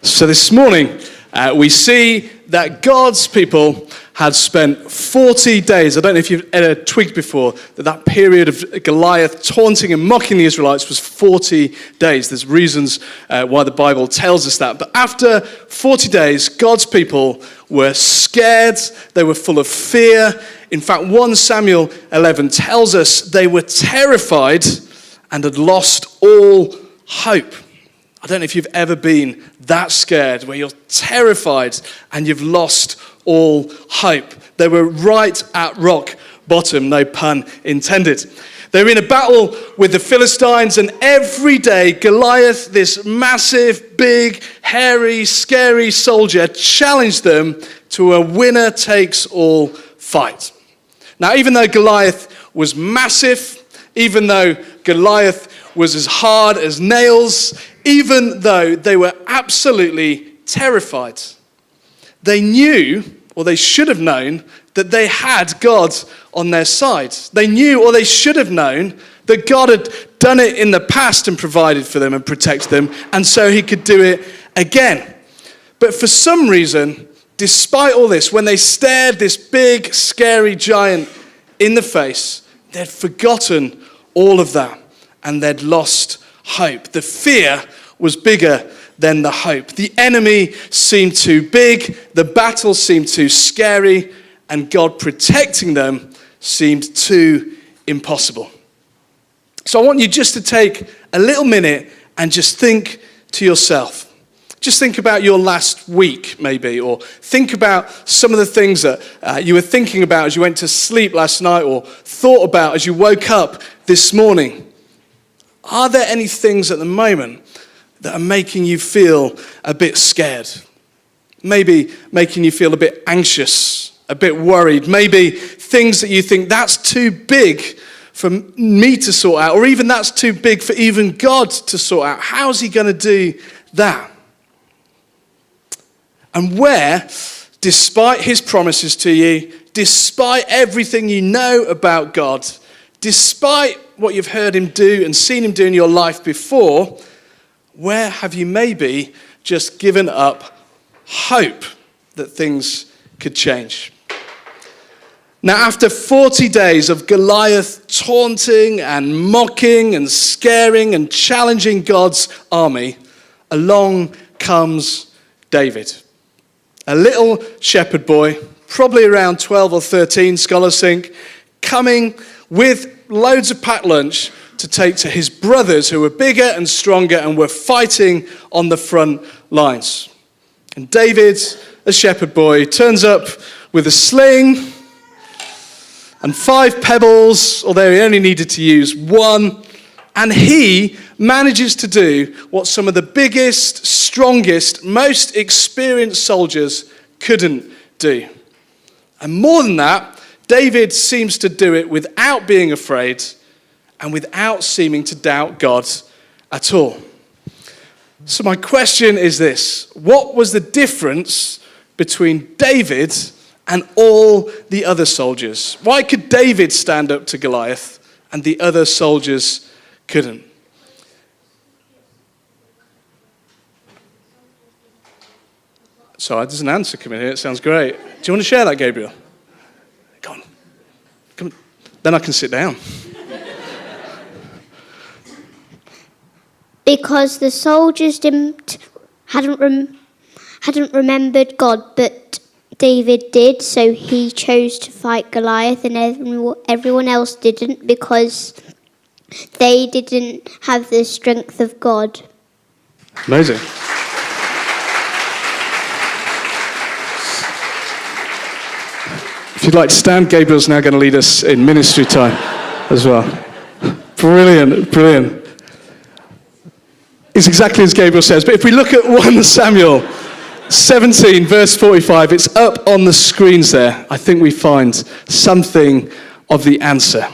So this morning, we see that God's people had spent 40 days. I don't know if you've ever twigged before that period of Goliath taunting and mocking the Israelites was 40 days. There's reasons why the Bible tells us that. But after 40 days, God's people were scared. They were full of fear. In fact, 1 Samuel 11 tells us they were terrified and had lost all hope. I don't know if you've ever been that scared where you're terrified and you've lost all hope. They were right at rock bottom, no pun intended. They were in a battle with the Philistines, and every day Goliath, this massive, big, hairy, scary soldier, challenged them to a winner-takes-all fight. Now, even though Goliath was massive, even though Goliath was as hard as nails, even though they were absolutely terrified, they knew, or they should have known, that they had God on their side. They knew, or they should have known, that God had done it in the past and provided for them and protected them, and so he could do it again. But for some reason, despite all this, when they stared this big, scary giant in the face, they'd forgotten all of that, and they'd lost hope. The fear was bigger than the hope. The enemy seemed too big, the battle seemed too scary, and God protecting them seemed too impossible. So I want you just to take a little minute and just think to yourself. Just think about your last week, maybe, or think about some of the things that you were thinking about as you went to sleep last night, or thought about as you woke up this morning. Are there any things at the moment that are making you feel a bit scared? Maybe making you feel a bit anxious, a bit worried. Maybe things that you think, that's too big for me to sort out, or even that's too big for even God to sort out. How's he going to do that? And where, despite his promises to you, despite everything you know about God, despite what you've heard him do and seen him do in your life before, where have you maybe just given up hope that things could change? Now, after 40 days of Goliath taunting and mocking and scaring and challenging God's army, along comes David. A little shepherd boy, probably around 12 or 13, scholars think, coming with loads of packed lunch to take to his brothers who were bigger and stronger and were fighting on the front lines. And David, a shepherd boy, turns up with a sling and 5 pebbles, although he only needed to use 1, and he manages to do what some of the biggest, strongest, most experienced soldiers couldn't do. And more than that, David seems to do it without being afraid and without seeming to doubt God at all. So my question is this: what was the difference between David and all the other soldiers? Why could David stand up to Goliath and the other soldiers couldn't? Sorry, there's an answer coming here. It sounds great. Do you want to share that, Gabriel? Come on. Come on. Then I can sit down. Because the soldiers hadn't remembered God, but David did, so he chose to fight Goliath, and everyone else didn't because they didn't have the strength of God. Amazing. If you'd like to stand, Gabriel's now going to lead us in ministry time as well. Brilliant, brilliant. It's exactly as Gabriel says, but if we look at 1 Samuel 17, verse 45, it's up on the screens there. I think we find something of the answer.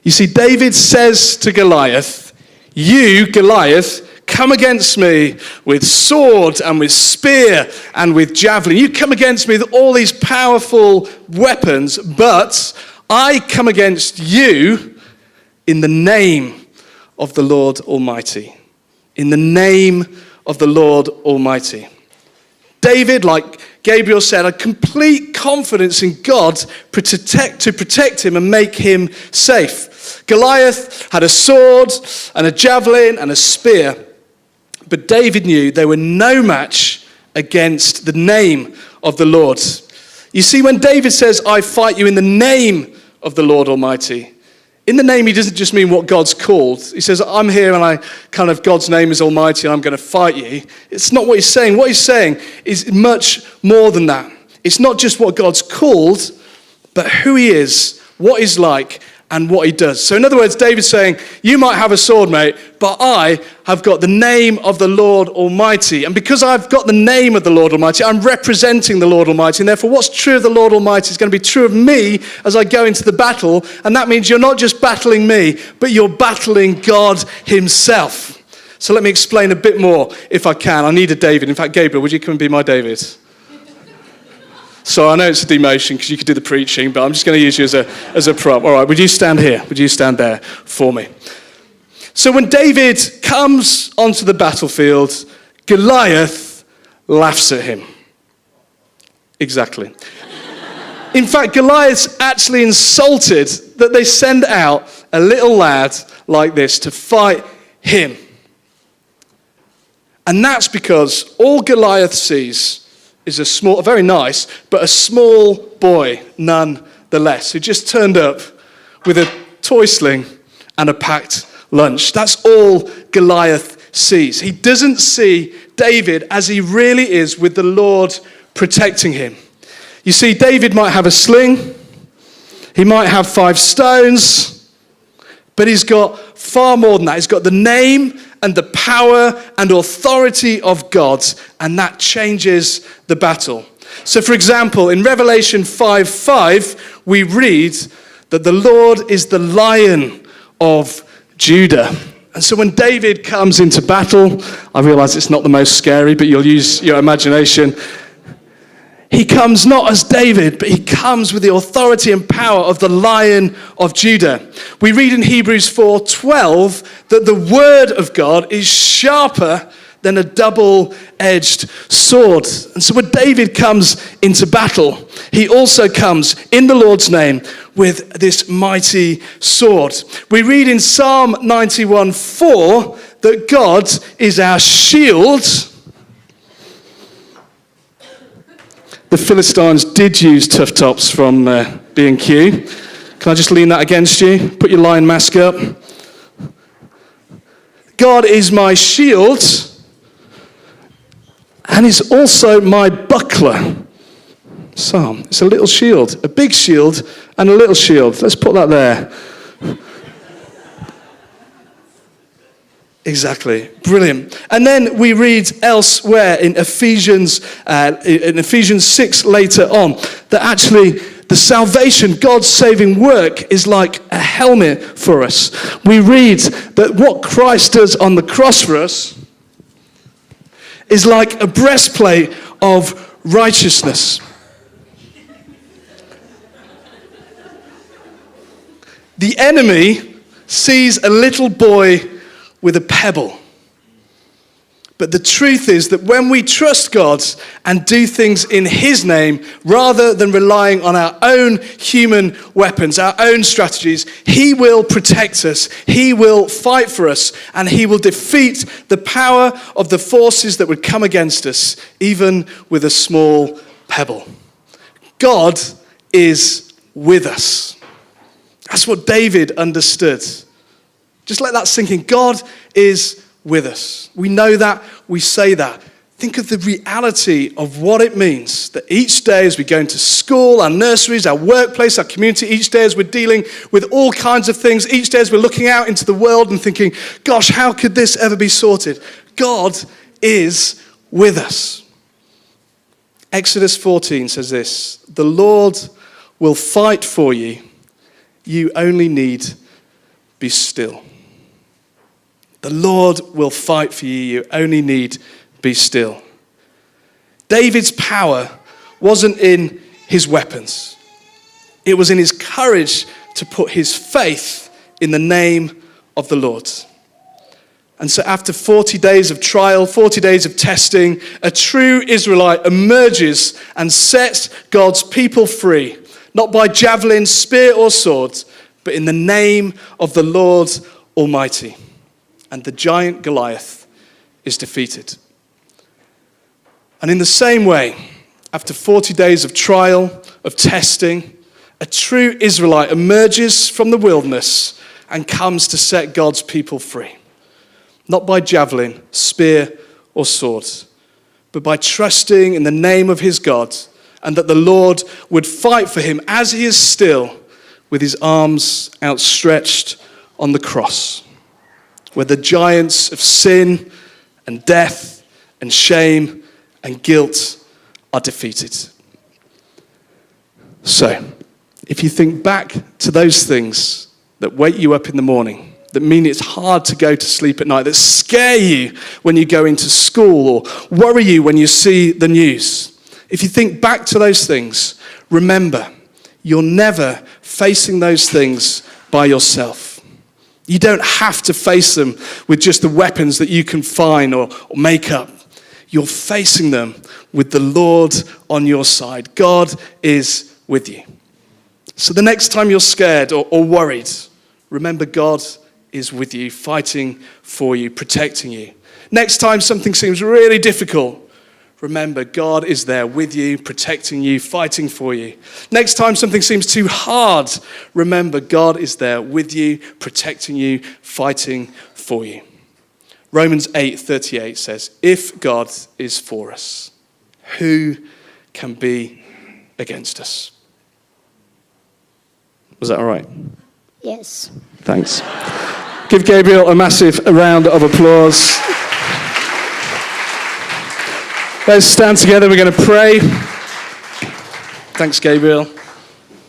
You see, David says to Goliath, "You, Goliath, come against me with sword and with spear and with javelin. You come against me with all these powerful weapons, but I come against you in the name of the Lord Almighty." In the name of the Lord Almighty. David, like Gabriel said, had complete confidence in God to protect him and make him safe. Goliath had a sword and a javelin and a spear, but David knew they were no match against the name of the Lord. You see, when David says, I fight you in the name of the Lord Almighty, in the name, he doesn't just mean what God's called. He says, I'm here and God's name is Almighty and I'm going to fight you. It's not what he's saying. What he's saying is much more than that. It's not just what God's called, but who he is, what he's like, and what he does. So in other words, David's saying, you might have a sword, mate, but I have got the name of the Lord Almighty. And because I've got the name of the Lord Almighty, I'm representing the Lord Almighty. And therefore, what's true of the Lord Almighty is going to be true of me as I go into the battle. And that means you're not just battling me, but you're battling God himself. So let me explain a bit more if I can. I need a David. In fact, Gabriel, would you come and be my David? So I know it's a demotion because you could do the preaching, but I'm just going to use you as a prop. All right, would you stand here? Would you stand there for me? So when David comes onto the battlefield, Goliath laughs at him. Exactly. In fact, Goliath's actually insulted that they send out a little lad like this to fight him. And that's because all Goliath sees is a very nice, but a small boy nonetheless, who just turned up with a toy sling and a packed lunch. That's all Goliath sees. He doesn't see David as he really is, with the Lord protecting him. You see, David might have a sling, he might have 5 stones, but he's got far more than that. He's got the name and the power and authority of God, and that changes the battle. So, for example, in Revelation 5:5, we read that the Lord is the Lion of Judah. And so when David comes into battle, I realize it's not the most scary, but you'll use your imagination. He comes not as David, but he comes with the authority and power of the Lion of Judah. We read in Hebrews 4:12 that the word of God is sharper than a double-edged sword. And so when David comes into battle, he also comes in the Lord's name with this mighty sword. We read in Psalm 91:4 that God is our shield. The Philistines did use tough tops from B&Q. Can I just lean that against you? Put your lion mask up. God is my shield, and is also my buckler. Psalm. It's a little shield, a big shield and a little shield. Let's put that there. Exactly. Brilliant. And then we read elsewhere in Ephesians 6 later on, that actually the salvation, God's saving work, is like a helmet for us. We read that what Christ does on the cross for us is like a breastplate of righteousness. The enemy sees a little boy with a pebble. But the truth is that when we trust God and do things in his name, rather than relying on our own human weapons, our own strategies, he will protect us, he will fight for us, and he will defeat the power of the forces that would come against us, even with a small pebble. God is with us. That's what David understood. Just let that sink in. God is with us. We know that. We say that. Think of the reality of what it means that each day as we go into school, our nurseries, our workplace, our community, each day as we're dealing with all kinds of things, each day as we're looking out into the world and thinking, gosh, how could this ever be sorted? God is with us. Exodus 14 says this, the Lord will fight for you. You only need be still. The Lord will fight for you. You only need be still. David's power wasn't in his weapons. It was in his courage to put his faith in the name of the Lord. And so after 40 days of trial, 40 days of testing, a true Israelite emerges and sets God's people free, not by javelin, spear, or sword, but in the name of the Lord Almighty. And the giant Goliath is defeated. And in the same way, after 40 days of trial, of testing, a true Israelite emerges from the wilderness and comes to set God's people free. Not by javelin, spear, or sword, but by trusting in the name of his God, and that the Lord would fight for him as he is still, with his arms outstretched on the cross, where the giants of sin and death and shame and guilt are defeated. So, if you think back to those things that wake you up in the morning, that mean it's hard to go to sleep at night, that scare you when you go into school or worry you when you see the news. If you think back to those things, remember, you're never facing those things by yourself. You don't have to face them with just the weapons that you can find or make up. You're facing them with the Lord on your side. God is with you. So the next time you're scared or worried, remember God is with you, fighting for you, protecting you. Next time something seems really difficult, remember God is there with you, protecting you, fighting for you. Next time something seems too hard, remember God is there with you, protecting you, fighting for you. Romans 8:38 says, if God is for us, who can be against us? Was that all right? Yes. Thanks. Give Gabriel a massive round of applause. Let's stand together. We're going to pray. Thanks, Gabriel.